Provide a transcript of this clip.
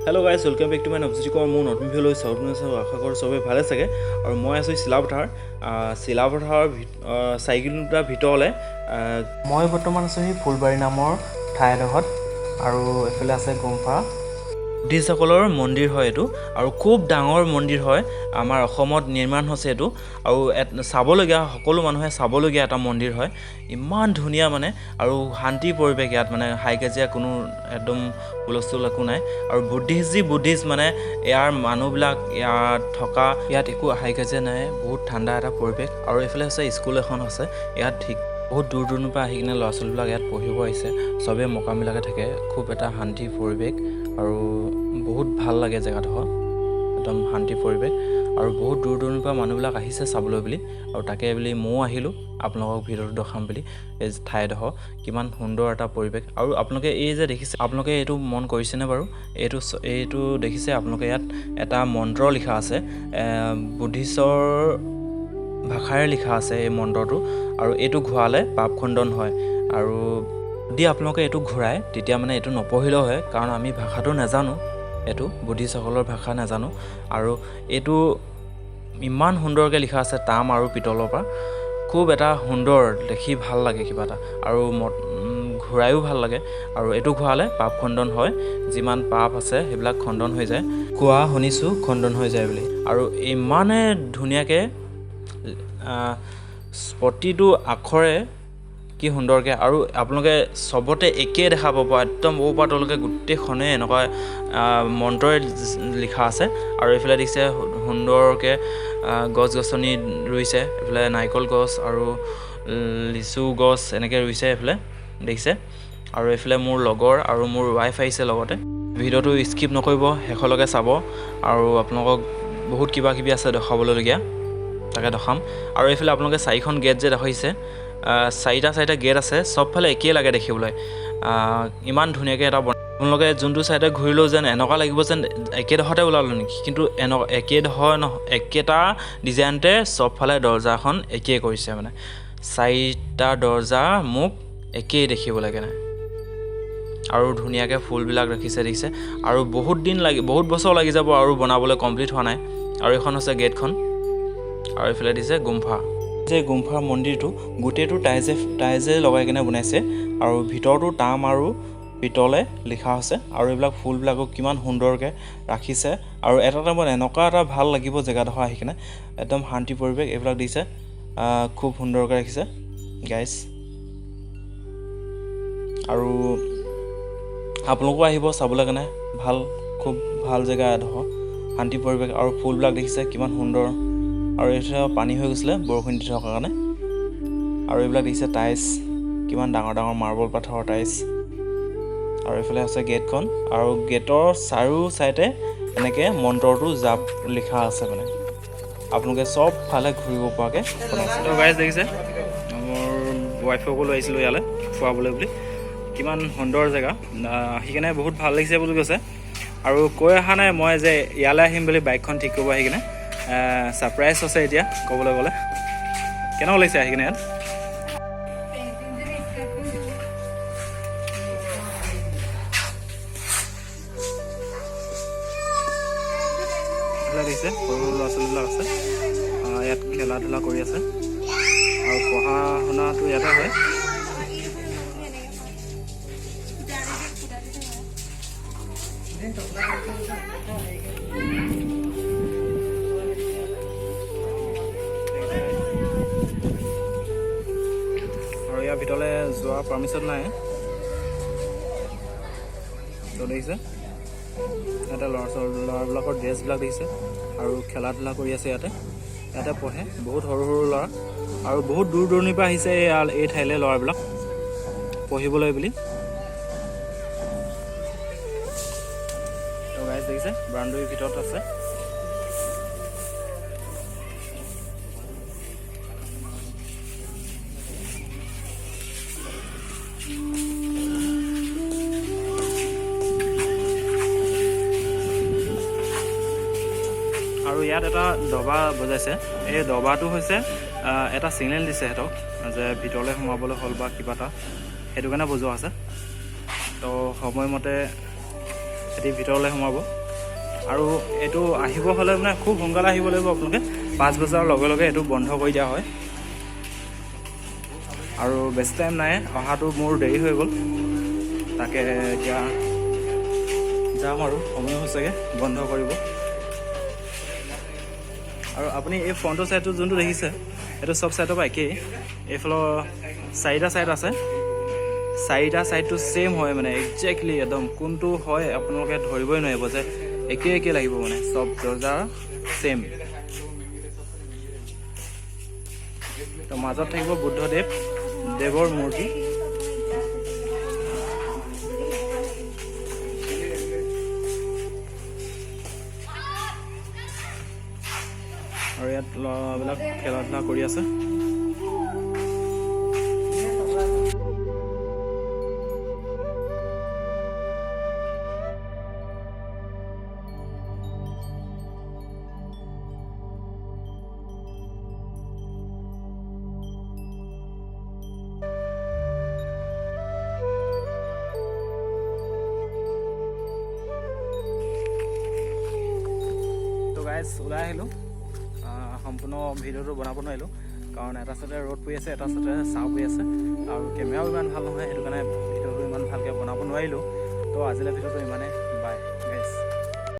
Hello guys, welcome back to my नवज्योतिকৰ মোৰ নতুন ভিডিঅ'লৈ স্বাগতম জনাইছোঁ। আশা কৰোঁ চবেই ভালে চাগে। আৰু মই আছোঁ চিলাপথাৰৰ 4 কিলোমিটাৰ ভিতৰলৈ। মই বৰ্তমান আছোঁ সেই ফুলবাৰী নামৰ ঠাইডোখৰত, আৰু এফালে আছে গুম্ফা। বুদ্ধিষ্টসকলৰ মন্দিৰ হয় এইটো, আৰু খুব ডাঙৰ মন্দিৰ হয়। আমাৰ অসমত নিৰ্মাণ হৈছে এইটো, আৰু চাবলগীয়া সকলো মানুহে চাবলগীয়া এটা মন্দিৰ হয়। ইমান ধুনীয়া মানে, আৰু শান্তি পৰিৱেশ ইয়াত, মানে হাই কাজিয়া কোনো একদম হুলস্থুল একো নাই। আৰু বুদ্ধিষ্ট মানে ইয়াৰ মানুহবিলাক ইয়াত থকা, ইয়াত একো হাই কাজিয়া নাই, বহুত ঠাণ্ডা এটা পৰিৱেশ। আৰু এইফালে আছে স্কুল এখন আছে ইয়াত, বহুত দূৰ দূৰণিৰ পৰা আহি কিনে ল'ৰা ছোৱালীবিলাক ইয়াত পঢ়িব আহিছে। চবেই মকামিলাকে থাকে, খুব এটা শান্তি পৰিৱেশ, আৰু বহুত ভাল লাগে জেগাডোখৰ, একদম শান্তি পৰিৱেশ। আৰু বহুত দূৰ দূৰণিৰ পৰা মানুহবিলাক আহিছে চাবলৈ বুলি, আৰু তাকে বুলি ময়ো আহিলোঁ আপোনালোকক ভিডিঅ'টো দেখাম বুলি। এই ঠাইডোখৰ কিমান সুন্দৰ এটা পৰিৱেশ। আৰু আপোনালোকে এই যে দেখিছে, আপোনালোকে এইটো মন কৰিছেনে বাৰু? এইটো দেখিছে আপোনালোকে, ইয়াত এটা মন্ত্ৰ লিখা আছে, বুদ্ধিষ্টৰ ভাষাৰে লিখা আছে এই মন্ত্ৰটো। আৰু এইটো ঘূৰালে পাপ খণ্ডন হয়। আৰু যদি আপোনালোকে এইটো ঘূৰাই, তেতিয়া মানে এইটো নপঢ়িলেও হয়, কাৰণ আমি ভাষাটো নাজানো, এইটো বুদ্ধিষ্টসকলৰ ভাষা নাজানো। আৰু এইটো ইমান সুন্দৰকৈ লিখা আছে, তাম আৰু পিতলৰ পৰা। খুব এটা সুন্দৰ, দেখি ভাল লাগে কিবা এটা, আৰু ঘূৰায়ো ভাল লাগে। আৰু এইটো ঘূৰালে পাপ খণ্ডন হয়, যিমান পাপ আছে সেইবিলাক খণ্ডন হৈ যায়, কোৱা শুনিছোঁ খণ্ডন হৈ যায় বুলি। আৰু ইমানে ধুনীয়াকৈ প্ৰতিটো আখৰে কি সুন্দৰকৈ, আৰু আপোনালোকে চবতে একেই দেখা পাব, একদম ওপৰৰ পৰা তললৈকে গোটেইখনে এনেকুৱা মন্ত্ৰৰে লিখা আছে। আৰু এইফালে দেখিছে সুন্দৰকৈ গছ গছনি ৰুইছে, এইফালে নাৰিকল গছ আৰু লিচু গছ এনেকৈ ৰুইছে এইফালে দেখিছে। আৰু এইফালে মোৰ লগৰ আৰু মোৰ ৱাইফ আহিছে লগতে। ভিডিঅ'টো স্কিপ নকৰিব, শেষলৈকে চাব, আৰু আপোনালোকক বহুত কিবা কিবি আছে দেখাবলগীয়া, তাকে দেখাম। আৰু এইফালে আপোনালোকে 4খন গেট যে দেখাইছে, 4টা গেট আছে, চবফালে একেই লাগে দেখিবলৈ। ইমান ধুনীয়াকৈ এটা আপোনালোকে যোনটো চাইডে ঘূৰিলেও যেন এনেকুৱা লাগিব যেন একেডোখৰতে ওলালোঁ নেকি, কিন্তু একেডোখৰ নহয়, একেটা ডিজাইনতে চবফালে দৰ্জাখন একেই কৰিছে, মানে 4টা দৰ্জা মোক একেই দেখিবলৈ কেনে। আৰু ধুনীয়াকৈ ফুলবিলাক ৰাখিছে দেখিছে। আৰু বহুত বছৰ লাগি যাব আৰু বনাবলৈ, কমপ্লিট হোৱা নাই। আৰু এইখন হৈছে গেটখন। আৰু এইফালে দিছে গুম্ফা। যে গুম্ফাৰ মন্দিৰটো গোটেইটো টাইজে লগাই কিনে বনাইছে, আৰু ভিতৰতো তাম আৰু পিতলে লিখা হৈছে। আৰু এইবিলাক ফুলবিলাকো কিমান সুন্দৰকৈ ৰাখিছে, আৰু এটা টাইমত এনেকুৱা এটা ভাল লাগিব জেগাডোখৰ আহি কিনে, একদম শান্তি পৰিৱেশ। এইবিলাক দিছে, খুব সুন্দৰকৈ ৰাখিছে গাইজ। আৰু আপোনালোকো আহিব চাবলৈ কাৰণে, খুব ভাল জেগা এডোখৰ, শান্তি পৰিৱেশ। আৰু ফুলবিলাক দেখিছে কিমান সুন্দৰ। আৰু এইফালে পানী হৈ গৈছিলে বৰষুণ দি থকাৰ কাৰণে। আৰু এইবিলাক দেখিছে টাইলছ, কিমান ডাঙৰ ডাঙৰ মাৰ্বল পাথৰৰ টাইলছ। আৰু এইফালে আছে গেটখন, আৰু গেটৰ চাৰিও চাইডে এনেকৈ মন্ত্ৰটো জাপ লিখা আছে, মানে আপোনালোকে চব ফালে ঘূৰিব পৰাকৈ বনাইছে। তো গাইজ দেখিছে, মোৰ ৱাইফকো লৈ আহিছিলোঁ ইয়ালৈ ফুৰাবলৈ বুলি। কিমান সুন্দৰ জেগা, আহি কিনে বহুত ভাল লাগিছে বুলি কৈছে। আৰু কৈ অহা নাই মই যে ইয়ালৈ আহিম বুলি, বাইকখন ঠিক কৰিব আহি কিনে। ছাৰপ্ৰাইজ আছে এতিয়া ক'বলৈ গ'লে। কেনেকুৱা লাগিছে আহি কিনে ইয়াত? দেখিছে সৰু ল'ৰা ছোৱালীবিলাক আছে, ইয়াত খেলা ধূলা কৰি আছে, আৰু পঢ়া শুনাটো ইয়াতে হয়। আৰু ইয়াৰ ভিতৰলৈ যোৱাৰ পাৰ্মিশ্যন নাই। তো দেখিছে ইয়াতে ল'ৰাবিলাকৰ ড্ৰেছবিলাক দেখিছে, আৰু খেলা ধূলা কৰি আছে ইয়াতে পঢ়ে, বহুত সৰু সৰু ল'ৰা। আৰু বহুত দূৰ দূৰণিৰ পৰা আহিছে এই ঠাইলৈ ল'ৰাবিলাক পঢ়িবলৈ বুলি। তো গাইজ দেখিছে, বাউণ্ডেৰীৰ ভিতৰত আছে। আৰু ইয়াত এটা দবা বজাইছে, এই দবাটো হৈছে এটা ছিগনেল দিছে সিহঁতক যে ভিতৰলৈ সোমাবলৈ হ'ল বা কিবা এটা, সেইটো কাৰণে বজোৱা আছে। তো সময়মতে সিহঁতি ভিতৰলৈ সোমাব। আৰু এইটো আহিব হ'লে মানে খুব সোনকালে আহিব লাগিব আপোনালোকে 5 বজাৰ লগে লগে এইটো বন্ধ কৰি দিয়া হয় আৰু বেছি টাইম নাই অহাটো মোৰ দেৰি হৈ গ'ল তাকে এতিয়া যাম আৰু সময় হৈছেগৈ বন্ধ কৰিব আৰু আপুনি এই ফ্ৰণ্টৰ ছাইডটো যোনটো দেখিছে এইটো চব ছাইডৰ পৰা একেই এইফালৰ 4টা ছাইড আছে 4টা ছাইডটো ছেইম হয় মানে একজেক্টলি একদম কোনটো হয় আপোনালোকে ধৰিবই নোৱাৰিব যে একে লাগিব মানে চব দৰ্জা ছেইম তো মাজত থাকিব বুদ্ধদেৱ দেৱৰ মূৰ্তি আৰু ইয়াত ল'ৰাবিলাক খেলা ধূলা কৰি আছে ওলাই আহিলোঁ সম্পূৰ্ণ ভিডিঅ'টো বনাব নোৱাৰিলোঁ কাৰণ এটা চাইডে ৰ'দ পৰি আছে এটা চাইডে ছাঁ পৰি আছে আৰু কেমেৰাও ইমান ভাল নহয় সেইটো কাৰণে ভিডিঅ'টো ইমান ভালকৈ বনাব নোৱাৰিলোঁ তো আজিলৈ ভিডিঅ'টো ইমানে